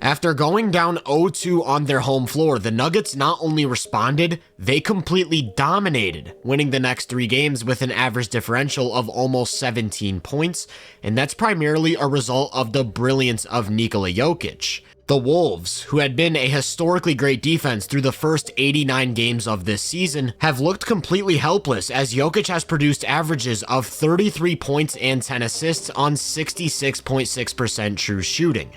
After going down 0-2 on their home floor, the Nuggets not only responded, they completely dominated, winning the next 3 games with an average differential of almost 17 points, and that's primarily a result of the brilliance of Nikola Jokic. The Wolves, who had been a historically great defense through the first 89 games of this season, have looked completely helpless as Jokic has produced averages of 33 points and 10 assists on 66.6% true shooting.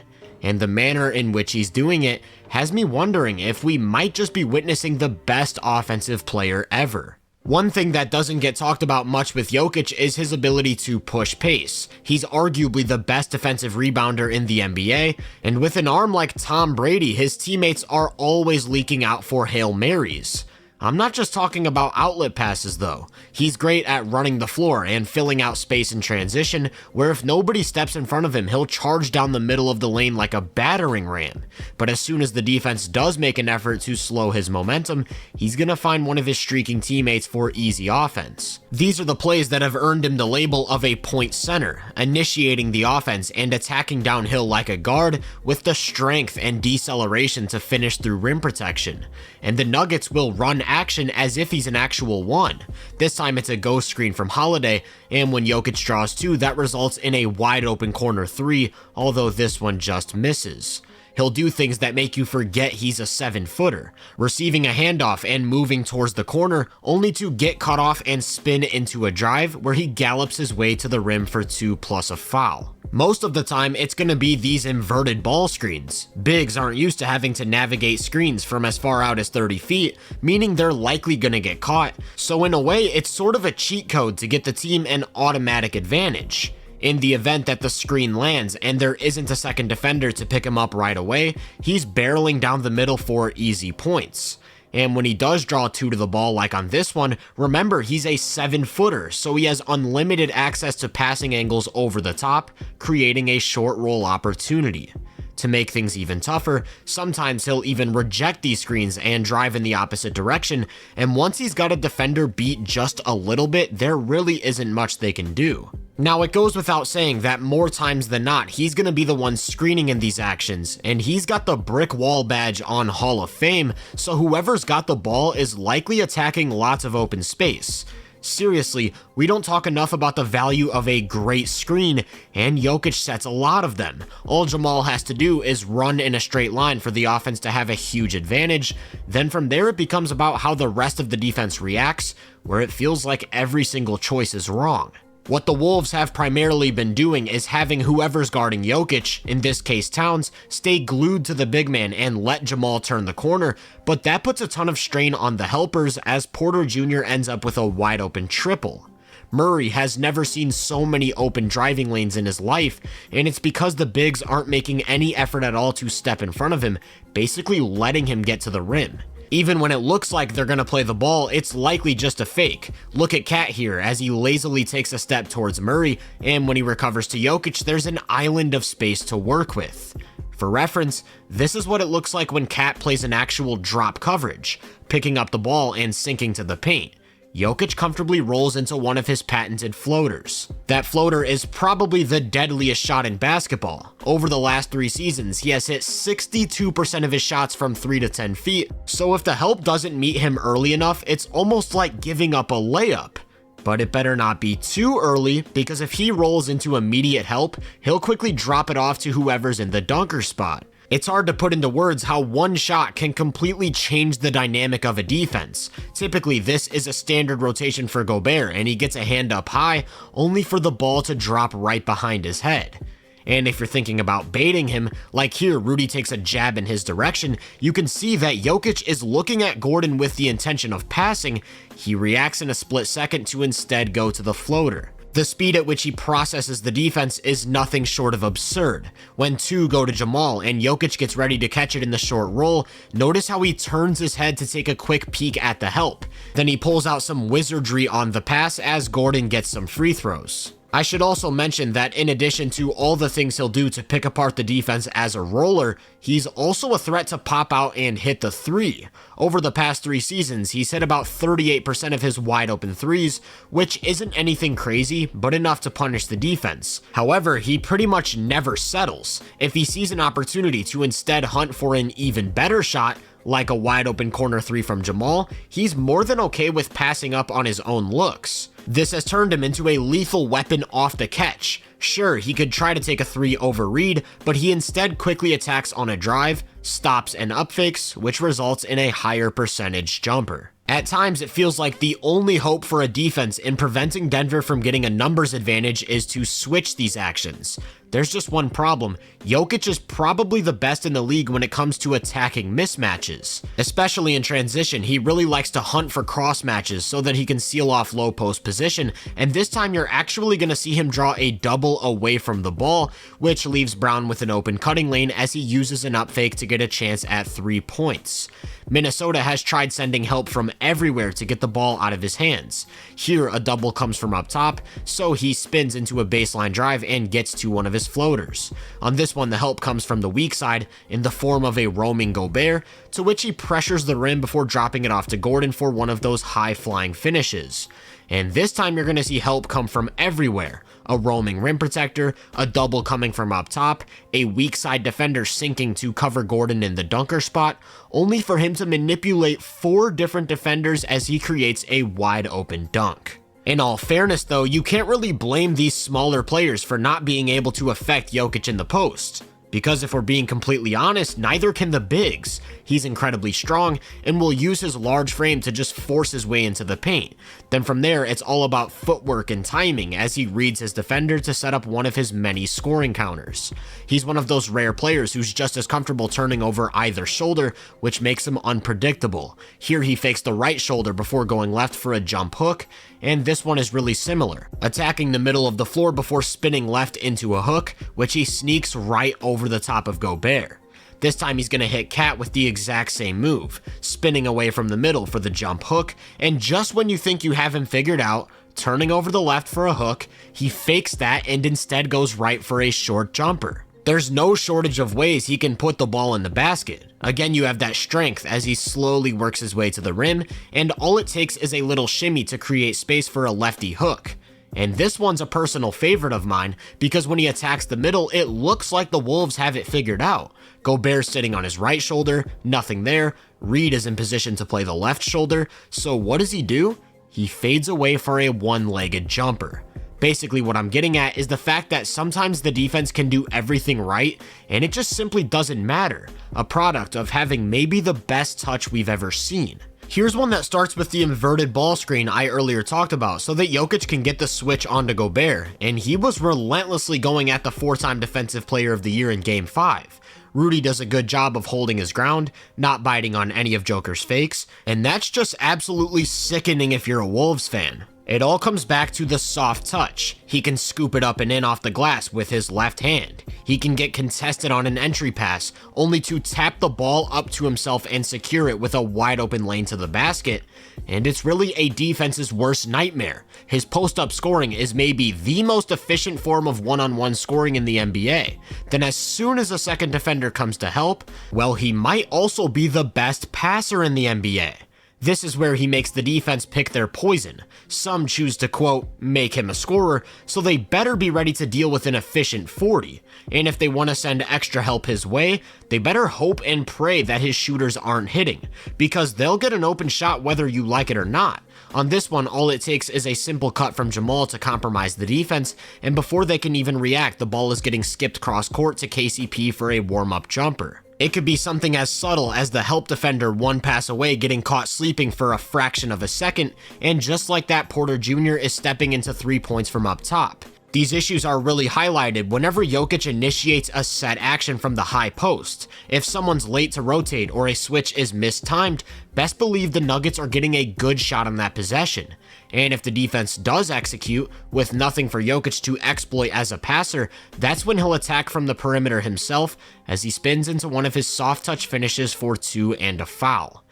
And the manner in which he's doing it has me wondering if we might just be witnessing the best offensive player ever. One thing that doesn't get talked about much with Jokic is his ability to push pace. He's arguably the best defensive rebounder in the NBA, and with an arm like Tom Brady, his teammates are always leaking out for Hail Marys. I'm not just talking about outlet passes though. He's great at running the floor and filling out space in transition, where if nobody steps in front of him, he'll charge down the middle of the lane like a battering ram. But as soon as the defense does make an effort to slow his momentum, he's gonna find one of his streaking teammates for easy offense. These are the plays that have earned him the label of a point center, initiating the offense and attacking downhill like a guard with the strength and deceleration to finish through rim protection. And the Nuggets will run action as if he's an actual one. This time it's a ghost screen from Holiday, and when Jokic draws 2, that results in a wide open corner 3, although this one just misses. He'll do things that make you forget he's a 7-footer, receiving a handoff and moving towards the corner, only to get cut off and spin into a drive where he gallops his way to the rim for 2 plus a foul. Most of the time, it's going to be these inverted ball screens. Bigs aren't used to having to navigate screens from as far out as 30 feet, meaning they're likely going to get caught, so in a way, it's sort of a cheat code to get the team an automatic advantage. In the event that the screen lands and there isn't a second defender to pick him up right away, he's barreling down the middle for easy points. And when he does draw 2 to the ball like on this one, remember he's a 7-footer, so he has unlimited access to passing angles over the top, creating a short roll opportunity. To make things even tougher, sometimes he'll even reject these screens and drive in the opposite direction, and once he's got a defender beat just a little bit, there really isn't much they can do. Now, it goes without saying that more times than not, he's going to be the one screening in these actions, and he's got the brick wall badge on Hall of Fame, so whoever's got the ball is likely attacking lots of open space. Seriously, we don't talk enough about the value of a great screen, and Jokic sets a lot of them. All Jamal has to do is run in a straight line for the offense to have a huge advantage. Then from there it becomes about how the rest of the defense reacts, where it feels like every single choice is wrong. What the Wolves have primarily been doing is having whoever's guarding Jokic, in this case Towns, stay glued to the big man and let Jamal turn the corner, but that puts a ton of strain on the helpers as Porter Jr. ends up with a wide open triple. Murray has never seen so many open driving lanes in his life, and it's because the bigs aren't making any effort at all to step in front of him, basically letting him get to the rim. Even when it looks like they're going to play the ball, it's likely just a fake. Look at Cat here as he lazily takes a step towards Murray, and when he recovers to Jokic, there's an island of space to work with. For reference, this is what it looks like when Cat plays an actual drop coverage, picking up the ball and sinking to the paint. Jokic comfortably rolls into one of his patented floaters. That floater is probably the deadliest shot in basketball. Over the last 3 seasons, he has hit 62% of his shots from 3 to 10 feet, so if the help doesn't meet him early enough, it's almost like giving up a layup. But it better not be too early, because if he rolls into immediate help, he'll quickly drop it off to whoever's in the dunker spot. It's hard to put into words how one shot can completely change the dynamic of a defense. Typically, this is a standard rotation for Gobert, and he gets a hand up high, only for the ball to drop right behind his head. And if you're thinking about baiting him, like here, Rudy takes a jab in his direction, you can see that Jokic is looking at Gordon with the intention of passing. He reacts in a split second to instead go to the floater. The speed at which he processes the defense is nothing short of absurd. When 2 go to Jamal and Jokic gets ready to catch it in the short roll, notice how he turns his head to take a quick peek at the help. Then he pulls out some wizardry on the pass as Gordon gets some free throws. I should also mention that in addition to all the things he'll do to pick apart the defense as a roller, he's also a threat to pop out and hit the three. Over the past 3 seasons, he's hit about 38% of his wide open threes, which isn't anything crazy, but enough to punish the defense. However, he pretty much never settles. If he sees an opportunity to instead hunt for an even better shot, like a wide open corner 3 from Jamal, he's more than okay with passing up on his own looks. This has turned him into a lethal weapon off the catch. Sure, he could try to take a 3 over Reed, but he instead quickly attacks on a drive, stops and up fakes, which results in a higher percentage jumper. At times, it feels like the only hope for a defense in preventing Denver from getting a numbers advantage is to switch these actions. There's just one problem. Jokic is probably the best in the league when it comes to attacking mismatches. Especially in transition, he really likes to hunt for cross matches so that he can seal off low post position, and this time you're actually going to see him draw a double away from the ball, which leaves Brown with an open cutting lane as he uses an up fake to get a chance at 3 points. Minnesota has tried sending help from everywhere to get the ball out of his hands. Here, a double comes from up top, so he spins into a baseline drive and gets to one of his floaters. On this one, the help comes from the weak side in the form of a roaming Gobert, to which he pressures the rim before dropping it off to Gordon for one of those high-flying finishes. And this time you're going to see help come from everywhere. A roaming rim protector, a double coming from up top, a weak side defender sinking to cover Gordon in the dunker spot, only for him to manipulate 4 different defenders as he creates a wide open dunk. In all fairness though, you can't really blame these smaller players for not being able to affect Jokic in the post. Because if we're being completely honest, neither can the bigs. He's incredibly strong and will use his large frame to just force his way into the paint. Then from there, it's all about footwork and timing as he reads his defender to set up one of his many scoring counters. He's one of those rare players who's just as comfortable turning over either shoulder, which makes him unpredictable. Here he fakes the right shoulder before going left for a jump hook, and this one is really similar, attacking the middle of the floor before spinning left into a hook, which he sneaks right over the top of Gobert. This time he's going to hit Cat with the exact same move, spinning away from the middle for the jump hook, and just when you think you have him figured out, turning over the left for a hook, he fakes that and instead goes right for a short jumper. There's no shortage of ways he can put the ball in the basket. Again, you have that strength as he slowly works his way to the rim, and all it takes is a little shimmy to create space for a lefty hook. And this one's a personal favorite of mine because when he attacks the middle, it looks like the Wolves have it figured out. Gobert's sitting on his right shoulder, nothing there. Reed is in position to play the left shoulder, so what does he do? He fades away for a one-legged jumper. Basically what I'm getting at is the fact that sometimes the defense can do everything right and it just simply doesn't matter, a product of having maybe the best touch we've ever seen. Here's one that starts with the inverted ball screen I earlier talked about so that Jokic can get the switch onto Gobert, and he was relentlessly going at the 4-time Defensive Player of the Year in Game 5. Rudy does a good job of holding his ground, not biting on any of Joker's fakes, and that's just absolutely sickening if you're a Wolves fan. It all comes back to the soft touch. He can scoop it up and in off the glass with his left hand. He can get contested on an entry pass, only to tap the ball up to himself and secure it with a wide open lane to the basket. And it's really a defense's worst nightmare. His post-up scoring is maybe the most efficient form of one-on-one scoring in the NBA. Then as soon as a second defender comes to help, well, he might also be the best passer in the NBA. This is where he makes the defense pick their poison. Some choose to, quote, make him a scorer, so they better be ready to deal with an efficient 40. And if they want to send extra help his way, they better hope and pray that his shooters aren't hitting, because they'll get an open shot whether you like it or not. On this one, all it takes is a simple cut from Jamal to compromise the defense, and before they can even react, the ball is getting skipped cross court to KCP for a warm-up jumper. It could be something as subtle as the help defender one pass away getting caught sleeping for a fraction of a second, and just like that, Porter Jr. is stepping into 3 points from up top. These issues are really highlighted whenever Jokic initiates a set action from the high post. If someone's late to rotate or a switch is mistimed, best believe the Nuggets are getting a good shot on that possession. And if the defense does execute, with nothing for Jokic to exploit as a passer, that's when he'll attack from the perimeter himself as he spins into one of his soft touch finishes for 2 and a foul.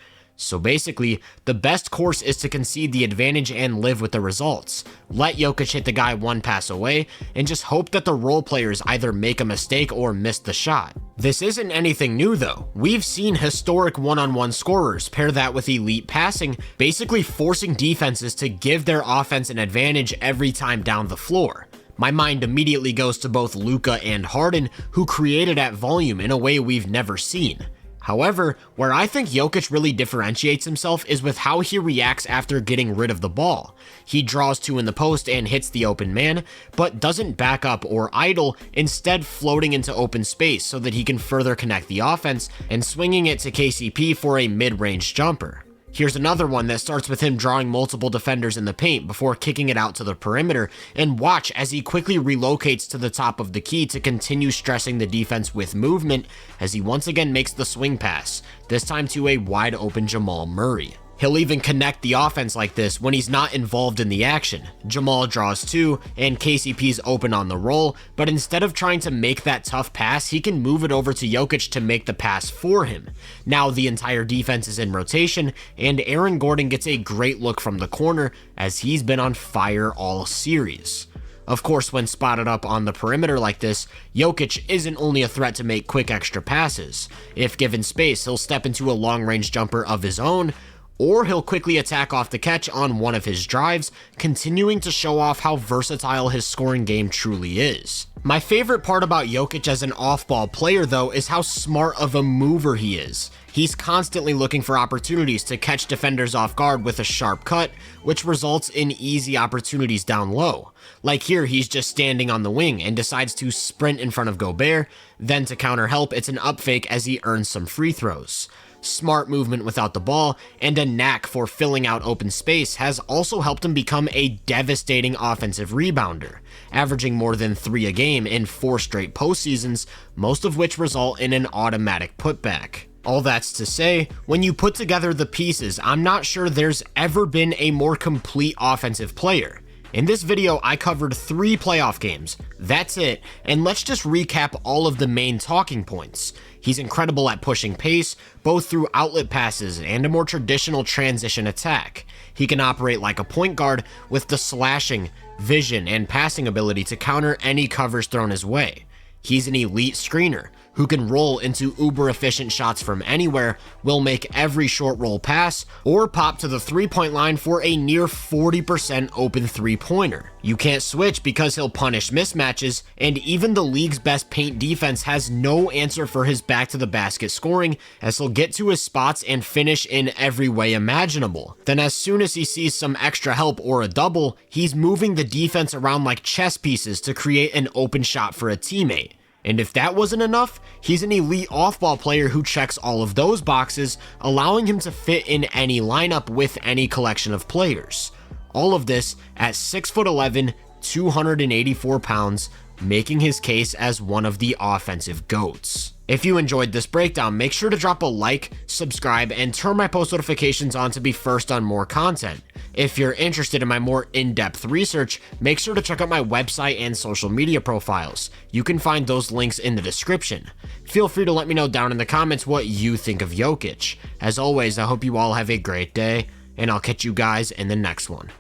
So basically, the best course is to concede the advantage and live with the results. Let Jokic hit the guy one pass away, and just hope that the role players either make a mistake or miss the shot. This isn't anything new though. We've seen historic one-on-one scorers pair that with elite passing, basically forcing defenses to give their offense an advantage every time down the floor. My mind immediately goes to both Luka and Harden, who created at volume in a way we've never seen. However, where I think Jokic really differentiates himself is with how he reacts after getting rid of the ball. He draws two in the post and hits the open man, but doesn't back up or idle, instead floating into open space so that he can further connect the offense and swinging it to KCP for a mid-range jumper. Here's another one that starts with him drawing multiple defenders in the paint before kicking it out to the perimeter, and watch as he quickly relocates to the top of the key to continue stressing the defense with movement as he once again makes the swing pass, this time to a wide open Jamal Murray. He'll even connect the offense like this when he's not involved in the action. Jamal draws two, and KCP's open on the roll, but instead of trying to make that tough pass, he can move it over to Jokic to make the pass for him. Now the entire defense is in rotation, and Aaron Gordon gets a great look from the corner as he's been on fire all series. Of course, when spotted up on the perimeter like this, Jokic isn't only a threat to make quick extra passes. If given space, he'll step into a long-range jumper of his own, or he'll quickly attack off the catch on one of his drives, continuing to show off how versatile his scoring game truly is. My favorite part about Jokic as an off-ball player though is how smart of a mover he is. He's constantly looking for opportunities to catch defenders off guard with a sharp cut, which results in easy opportunities down low. Like here, he's just standing on the wing and decides to sprint in front of Gobert, then to counter help, it's an up fake as he earns some free throws. Smart movement without the ball, and a knack for filling out open space has also helped him become a devastating offensive rebounder, averaging more than 3 a game in 4 straight postseasons, most of which result in an automatic putback. All that's to say, when you put together the pieces, I'm not sure there's ever been a more complete offensive player. In this video, I covered 3 playoff games. That's it, and let's just recap all of the main talking points. He's incredible at pushing pace, both through outlet passes and a more traditional transition attack. He can operate like a point guard with the slashing, vision, and passing ability to counter any covers thrown his way. He's an elite screener who can roll into uber efficient shots from anywhere, will make every short roll pass, or pop to the 3-point line for a near 40% open 3-pointer. You can't switch because he'll punish mismatches, and even the league's best paint defense has no answer for his back to the basket scoring, as he'll get to his spots and finish in every way imaginable. Then as soon as he sees some extra help or a double, he's moving the defense around like chess pieces to create an open shot for a teammate. And if that wasn't enough, he's an elite off-ball player who checks all of those boxes, allowing him to fit in any lineup with any collection of players. All of this at 6'11", 284 pounds, making his case as one of the offensive GOATs. If you enjoyed this breakdown, make sure to drop a like, subscribe, and turn my post notifications on to be first on more content. If you're interested in my more in-depth research, make sure to check out my website and social media profiles. You can find those links in the description. Feel free to let me know down in the comments what you think of Jokic. As always, I hope you all have a great day, and I'll catch you guys in the next one.